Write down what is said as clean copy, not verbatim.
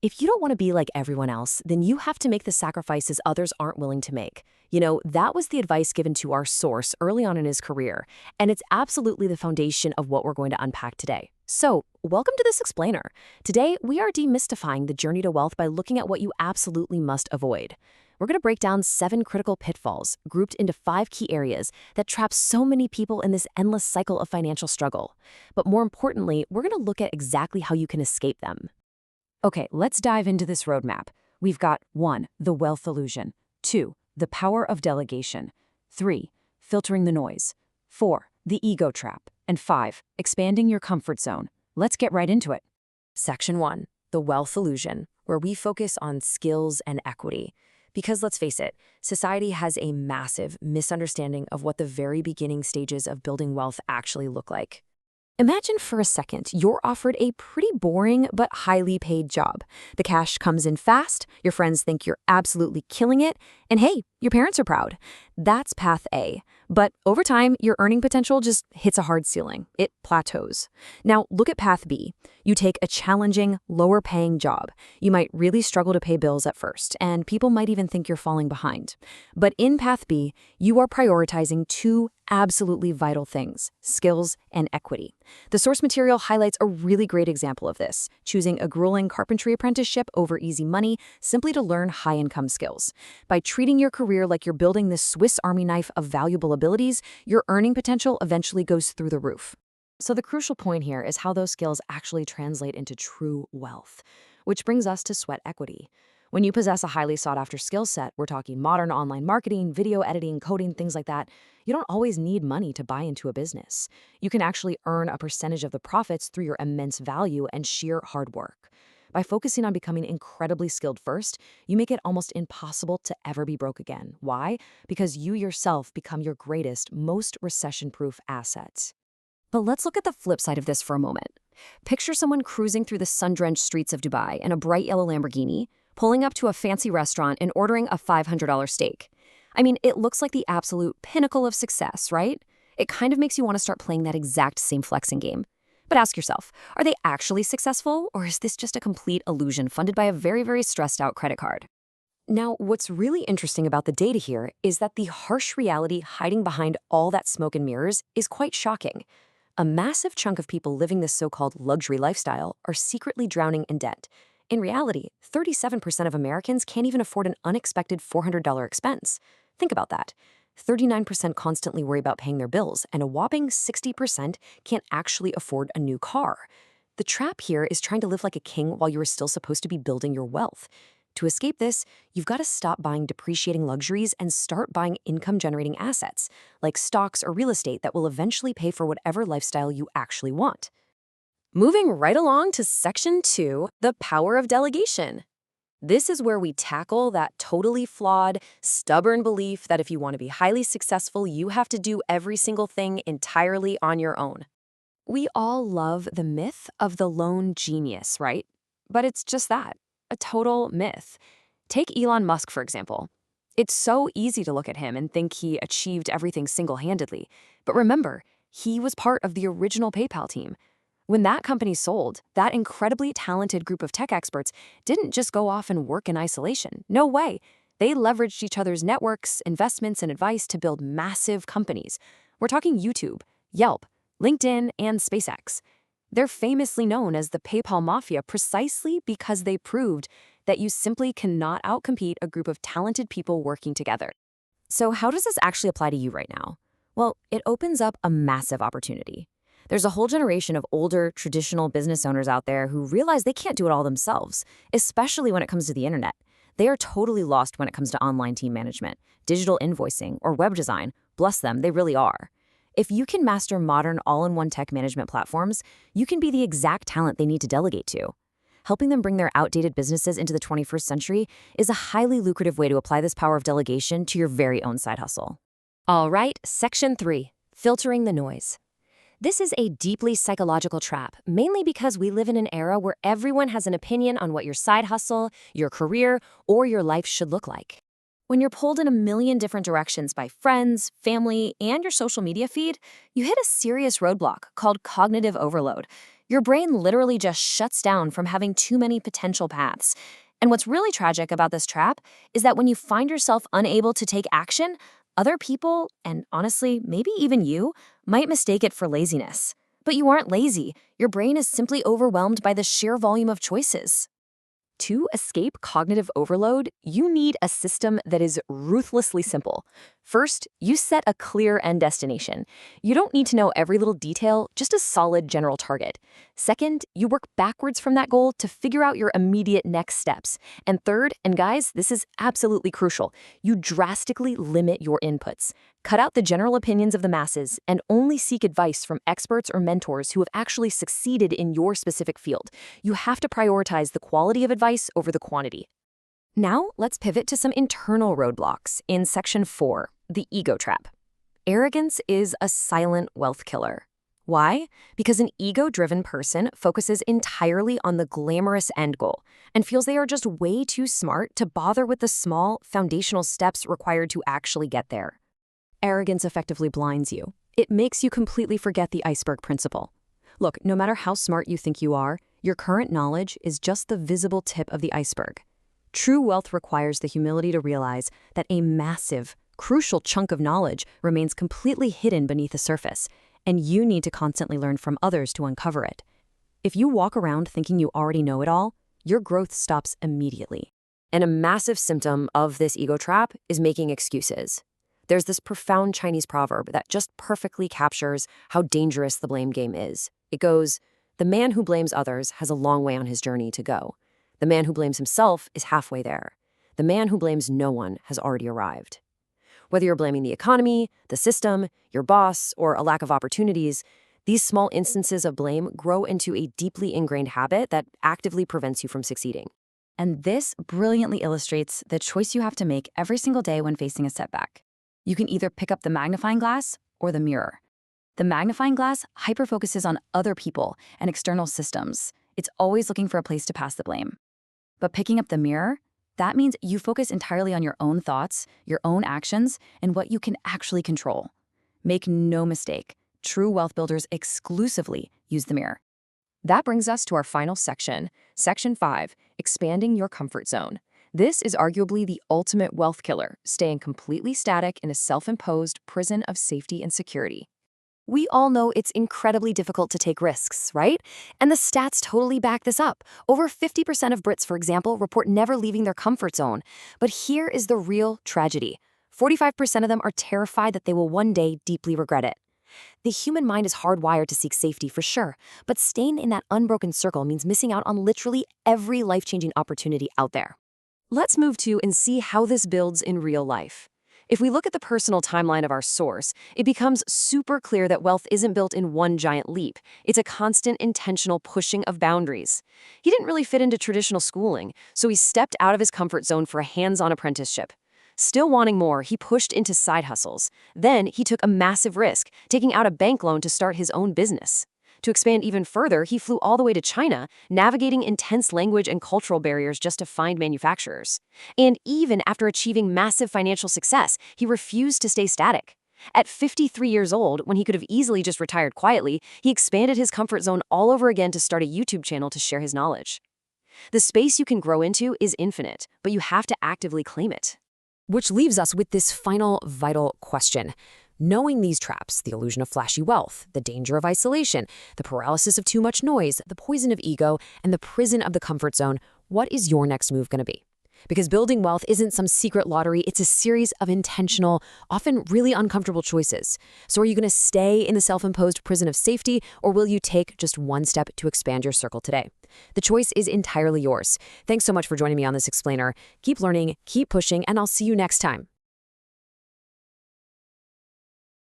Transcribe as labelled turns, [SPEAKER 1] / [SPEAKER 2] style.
[SPEAKER 1] If you don't want to be like everyone else, then you have to make the sacrifices others aren't willing to make. That was the advice given to our source early on in his career, and it's absolutely the foundation of what we're going to unpack today. So, welcome to this explainer. Today, we are demystifying the journey to wealth by looking at what you absolutely must avoid. We're going to break down 7 critical pitfalls, grouped into 5 key areas that trap so many people in this endless cycle of financial struggle. But more importantly, we're going to look at exactly how you can escape them. Okay, let's dive into this roadmap. We've got 1. The wealth illusion. 2. The power of delegation. 3. Filtering the noise. 4. The ego trap. And 5. Expanding your comfort zone. Let's get right into it. Section 1. The wealth illusion, where we focus on skills and equity. Because let's face it, society has a massive misunderstanding of what the very beginning stages of building wealth actually look like. Imagine for a second you're offered a pretty boring but highly paid job. The cash comes in fast, your friends think you're absolutely killing it, and hey, your parents are proud. That's path A. But over time, your earning potential just hits a hard ceiling. It plateaus. Now, look at path B. You take a challenging, lower-paying job. You might really struggle to pay bills at first, and people might even think you're falling behind. But in path B, you are prioritizing 2 absolutely vital things: skills and equity. The source material highlights a really great example of this, choosing a grueling carpentry apprenticeship over easy money simply to learn high-income skills. By treating your career like you're building this Swiss Army knife of valuable abilities, your earning potential eventually goes through the roof. So the crucial point here is how those skills actually translate into true wealth, which brings us to sweat equity. When you possess a highly sought-after skill set, we're talking modern online marketing, video editing, coding, things like that, you don't always need money to buy into a business. You can actually earn a percentage of the profits through your immense value and sheer hard work. By focusing on becoming incredibly skilled first, you make it almost impossible to ever be broke again. Why? Because you yourself become your greatest, most recession-proof asset. But let's look at the flip side of this for a moment. Picture someone cruising through the sun-drenched streets of Dubai in a bright yellow Lamborghini, pulling up to a fancy restaurant and ordering a $500 steak. I mean, it looks like the absolute pinnacle of success, right? It kind of makes you want to start playing that exact same flexing game. But ask yourself, are they actually successful, or is this just a complete illusion funded by a very, very stressed out credit card? Now, what's really interesting about the data here is that the harsh reality hiding behind all that smoke and mirrors is quite shocking. A massive chunk of people living this so-called luxury lifestyle are secretly drowning in debt. In reality, 37% of Americans can't even afford an unexpected $400 expense. Think about that. 39% constantly worry about paying their bills, and a whopping 60% can't actually afford a new car. The trap here is trying to live like a king while you are still supposed to be building your wealth. To escape this, you've got to stop buying depreciating luxuries and start buying income-generating assets, like stocks or real estate that will eventually pay for whatever lifestyle you actually want. Moving right along to Section 2, the power of delegation. This is where we tackle that totally flawed, stubborn belief that if you want to be highly successful, you have to do every single thing entirely on your own. We all love the myth of the lone genius, right? But it's just that, a total myth. Take Elon Musk, for example. It's so easy to look at him and think he achieved everything single-handedly. But remember, he was part of the original PayPal team. When that company sold, that incredibly talented group of tech experts didn't just go off and work in isolation. No way. They leveraged each other's networks, investments, and advice to build massive companies. We're talking YouTube, Yelp, LinkedIn, and SpaceX. They're famously known as the PayPal Mafia precisely because they proved that you simply cannot outcompete a group of talented people working together. So how does this actually apply to you right now? Well, it opens up a massive opportunity. There's a whole generation of older, traditional business owners out there who realize they can't do it all themselves, especially when it comes to the internet. They are totally lost when it comes to online team management, digital invoicing, or web design. Bless them, they really are. If you can master modern all-in-one tech management platforms, you can be the exact talent they need to delegate to. Helping them bring their outdated businesses into the 21st century is a highly lucrative way to apply this power of delegation to your very own side hustle. All right, Section 3, filtering the noise. This is a deeply psychological trap, mainly because we live in an era where everyone has an opinion on what your side hustle, your career, or your life should look like. When you're pulled in a million different directions by friends, family, and your social media feed, you hit a serious roadblock called cognitive overload. Your brain literally just shuts down from having too many potential paths. And what's really tragic about this trap is that when you find yourself unable to take action, other people, and honestly, maybe even you, might mistake it for laziness. But you aren't lazy. Your brain is simply overwhelmed by the sheer volume of choices. To escape cognitive overload, you need a system that is ruthlessly simple. First, you set a clear end destination. You don't need to know every little detail, just a solid general target. Second, you work backwards from that goal to figure out your immediate next steps. And third, and guys, this is absolutely crucial, you drastically limit your inputs. Cut out the general opinions of the masses and only seek advice from experts or mentors who have actually succeeded in your specific field. You have to prioritize the quality of advice over the quantity. Now, let's pivot to some internal roadblocks in Section 4, the ego trap. Arrogance is a silent wealth killer. Why? Because an ego-driven person focuses entirely on the glamorous end goal and feels they are just way too smart to bother with the small, foundational steps required to actually get there. Arrogance effectively blinds you. It makes you completely forget the iceberg principle. Look, no matter how smart you think you are, your current knowledge is just the visible tip of the iceberg. True wealth requires the humility to realize that a massive, crucial chunk of knowledge remains completely hidden beneath the surface, and you need to constantly learn from others to uncover it. If you walk around thinking you already know it all, your growth stops immediately. And a massive symptom of this ego trap is making excuses. There's this profound Chinese proverb that just perfectly captures how dangerous the blame game is. It goes, "The man who blames others has a long way on his journey to go. The man who blames himself is halfway there. The man who blames no one has already arrived." Whether you're blaming the economy, the system, your boss, or a lack of opportunities, these small instances of blame grow into a deeply ingrained habit that actively prevents you from succeeding. And this brilliantly illustrates the choice you have to make every single day when facing a setback. You can either pick up the magnifying glass or the mirror. The magnifying glass hyperfocuses on other people and external systems. It's always looking for a place to pass the blame. But picking up the mirror, that means you focus entirely on your own thoughts, your own actions, and what you can actually control. Make no mistake, true wealth builders exclusively use the mirror. That brings us to our final section, Section 5, expanding your comfort zone. This is arguably the ultimate wealth killer, staying completely static in a self-imposed prison of safety and security. We all know it's incredibly difficult to take risks, right? And the stats totally back this up. Over 50% of Brits, for example, report never leaving their comfort zone. But here is the real tragedy. 45% of them are terrified that they will one day deeply regret it. The human mind is hardwired to seek safety for sure, but staying in that unbroken circle means missing out on literally every life-changing opportunity out there. Let's move to and see how this builds in real life. If we look at the personal timeline of our source, it becomes super clear that wealth isn't built in one giant leap. It's a constant, intentional pushing of boundaries. He didn't really fit into traditional schooling, so he stepped out of his comfort zone for a hands-on apprenticeship. Still wanting more, he pushed into side hustles. Then he took a massive risk, taking out a bank loan to start his own business. To expand even further, he flew all the way to China, navigating intense language and cultural barriers just to find manufacturers. And even after achieving massive financial success, he refused to stay static. At 53 years old, when he could have easily just retired quietly, he expanded his comfort zone all over again to start a YouTube channel to share his knowledge. The space you can grow into is infinite, but you have to actively claim it. Which leaves us with this final vital question. Knowing these traps, the illusion of flashy wealth, the danger of isolation, the paralysis of too much noise, the poison of ego, and the prison of the comfort zone, what is your next move going to be? Because building wealth isn't some secret lottery, it's a series of intentional, often really uncomfortable choices. So are you going to stay in the self-imposed prison of safety, or will you take just one step to expand your circle today? The choice is entirely yours. Thanks so much for joining me on this explainer. Keep learning, keep pushing, and I'll see you next time.